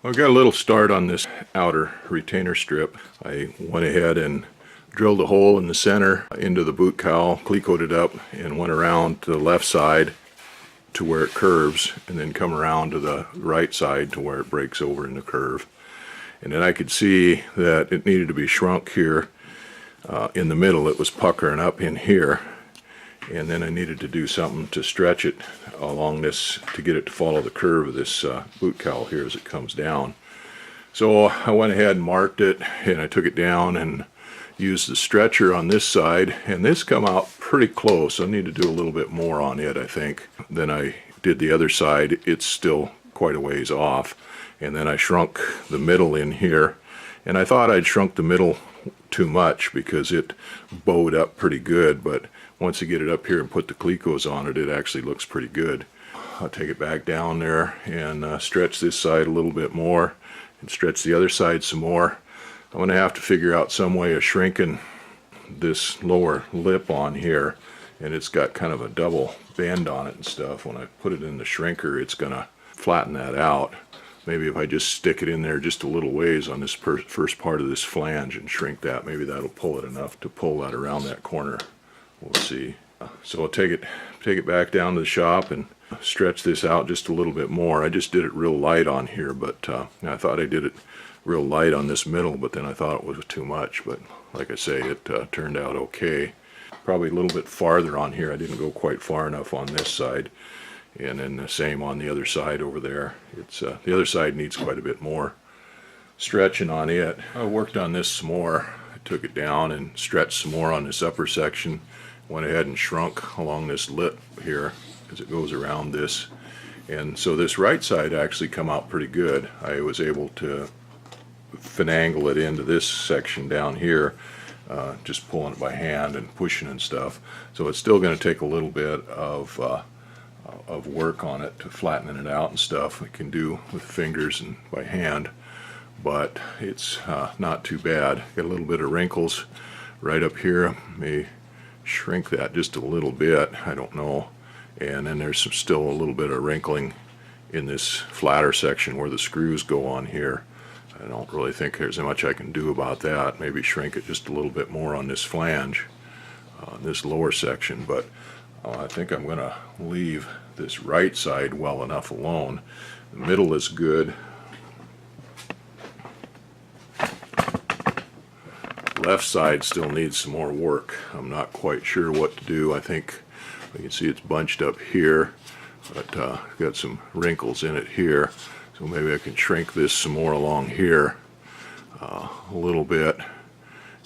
Well, I got a little start on this outer retainer strip. I went ahead and drilled a hole in the center into the boot cowl, clecoed it up, and went around to the left side to where it curves, and then come around to the right side to where it breaks over in the curve. And then I could see that it needed to be shrunk here in the middle. It was puckering up in here, and then I needed to do something to stretch it along this to get it to follow the curve of this boot cowl here as it comes down. So I went ahead and marked it, and I took it down and used the stretcher on this side, and this come out pretty close. I need to do a little bit more on it, I think, than I did the other side. It's still quite a ways off. And then I shrunk the middle in here, and I thought I'd shrunk the middle too much because it bowed up pretty good, but once you get it up here and put the clecos on it, it actually looks pretty good. I'll take it back down there and stretch this side a little bit more and stretch the other side some more. I'm going to have to figure out some way of shrinking this lower lip on here, and it's got kind of a double bend on it and stuff. When I put it in the shrinker, it's going to flatten that out. Maybe if I just stick it in there just a little ways on this first part of this flange and shrink that, maybe that'll pull it enough to pull that around that corner. We'll see. So I'll take it back down to the shop and stretch this out just a little bit more. I just did it real light on here, but I thought I did it real light on this middle, but then I thought it was too much. But like I say, it turned out okay. Probably a little bit farther on here. I didn't go quite far enough on this side. And then the same on the other side over there. It's the other side needs quite a bit more stretching on it. I worked on this some more. I took it down and stretched some more on this upper section. Went ahead and shrunk along this lip here as it goes around this. And so this right side actually come out pretty good. I was able to finagle it into this section down here, just pulling it by hand and pushing and stuff. So it's still going to take a little bit of work on it to flattening it out and stuff. I can do with fingers and by hand, but it's not too bad. Got a little bit of wrinkles right up here. May shrink that just a little bit, I don't know. And then there's still a little bit of wrinkling in this flatter section where the screws go on here. I don't really think there's much I can do about that. Maybe shrink it just a little bit more on this flange, this lower section, but I think I'm going to leave this right side well enough alone. The middle is good. Left side still needs some more work. I'm not quite sure what to do. I think you can see it's bunched up here, but got some wrinkles in it here. So maybe I can shrink this some more along here a little bit,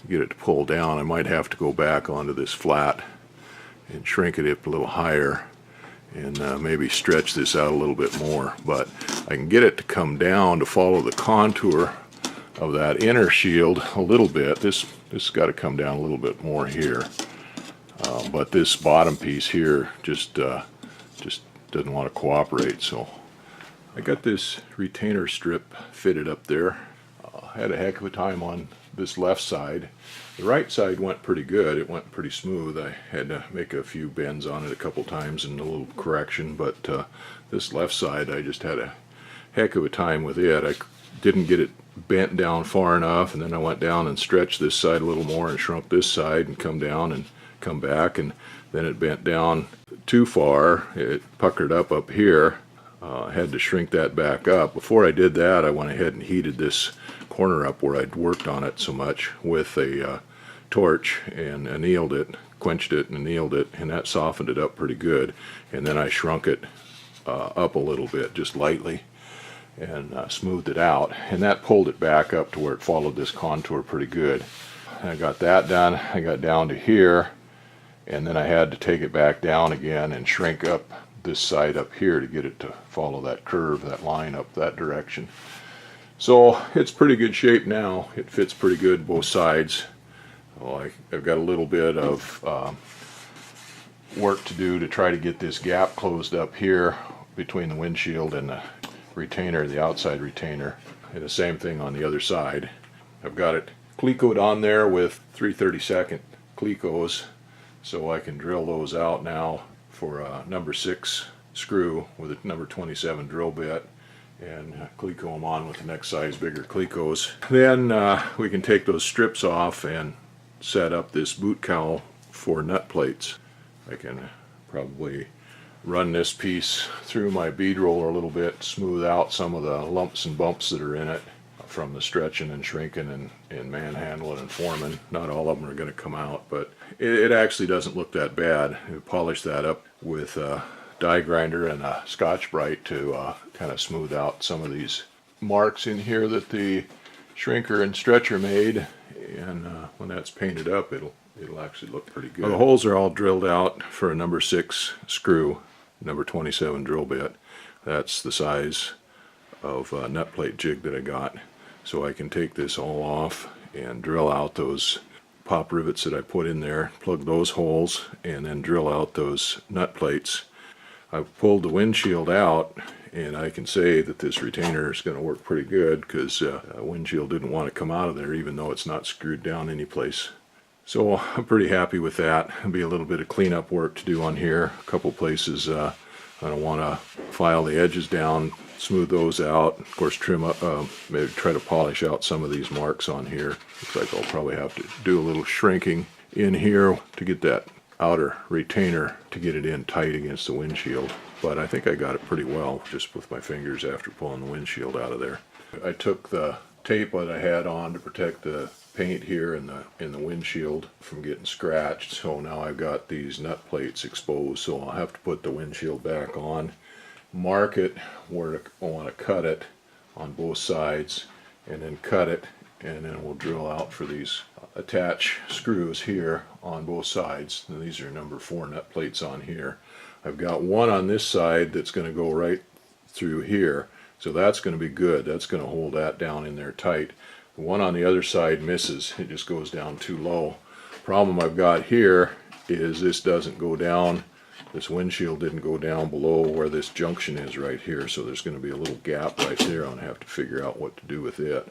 get it to pull down. I might have to go back onto this flat and shrink it up a little higher and maybe stretch this out a little bit more. But I can get it to come down to follow the contour of that inner shield a little bit. This got to come down a little bit more here. But this bottom piece here just doesn't want to cooperate. So I got this retainer strip fitted up there. Had a heck of a time on this left side. The right side went pretty good. It went pretty smooth. I had to make a few bends on it a couple times and a little correction, but this left side I just had a heck of a time with it. I didn't get it bent down far enough, and then I went down and stretched this side a little more and shrunk this side and come down and come back, and then it bent down too far. It puckered up here. I had to shrink that back up. Before I did that, I went ahead and heated this corner up where I'd worked on it so much with a torch and annealed it, quenched it and annealed it, and that softened it up pretty good. And then I shrunk it up a little bit, just lightly, and smoothed it out, and that pulled it back up to where it followed this contour pretty good. I got that done. I got down to here, and then I had to take it back down again and shrink up this side up here to get it to follow that curve, that line up that direction. So it's pretty good shape now. It fits pretty good both sides. Well, I've got a little bit of work to do to try to get this gap closed up here between the windshield and the retainer, the outside retainer, and the same thing on the other side. I've got it clecoed on there with 3/32 clecos, so I can drill those out now for a number 6 screw with a number 27 drill bit, and cleco them on with the next size bigger clecos. Then we can take those strips off and set up this boot cowl for nut plates. I can probably run this piece through my bead roller a little bit, smooth out some of the lumps and bumps that are in it from the stretching and shrinking and manhandling and forming. Not all of them are going to come out, but it actually doesn't look that bad. We polish that up with a die grinder and a Scotch-Brite to kind of smooth out some of these marks in here that the shrinker and stretcher made, and when that's painted up, it'll actually look pretty good. Well, the holes are all drilled out for a number 6 screw, number 27 drill bit. That's the size of nut plate jig that I got. So I can take this all off and drill out those pop rivets that I put in there, plug those holes, and then drill out those nut plates. I've pulled the windshield out, and I can say that this retainer is going to work pretty good, because windshield didn't want to come out of there even though it's not screwed down any place. So I'm pretty happy with that. There'll be a little bit of cleanup work to do on here. A couple places I don't want to file the edges down, smooth those out. Of course, trim up, maybe try to polish out some of these marks on here. Looks like I'll probably have to do a little shrinking in here to get that outer retainer, to get it in tight against the windshield. But I think I got it pretty well just with my fingers after pulling the windshield out of there. I took the tape that I had on to protect the paint here in the windshield from getting scratched, so now I've got these nut plates exposed, so I'll have to put the windshield back on, mark it where I want to cut it on both sides, and then cut it, and then we'll drill out for these attach screws here on both sides. And these are number 4 nut plates on here. I've got one on this side that's going to go right through here, so that's going to be good. That's going to hold that down in there tight. The one on the other side misses. It just goes down too low. Problem I've got here is this doesn't go down. This windshield didn't go down below where this junction is right here, so there's going to be a little gap right there. I'm going to have to figure out what to do with it.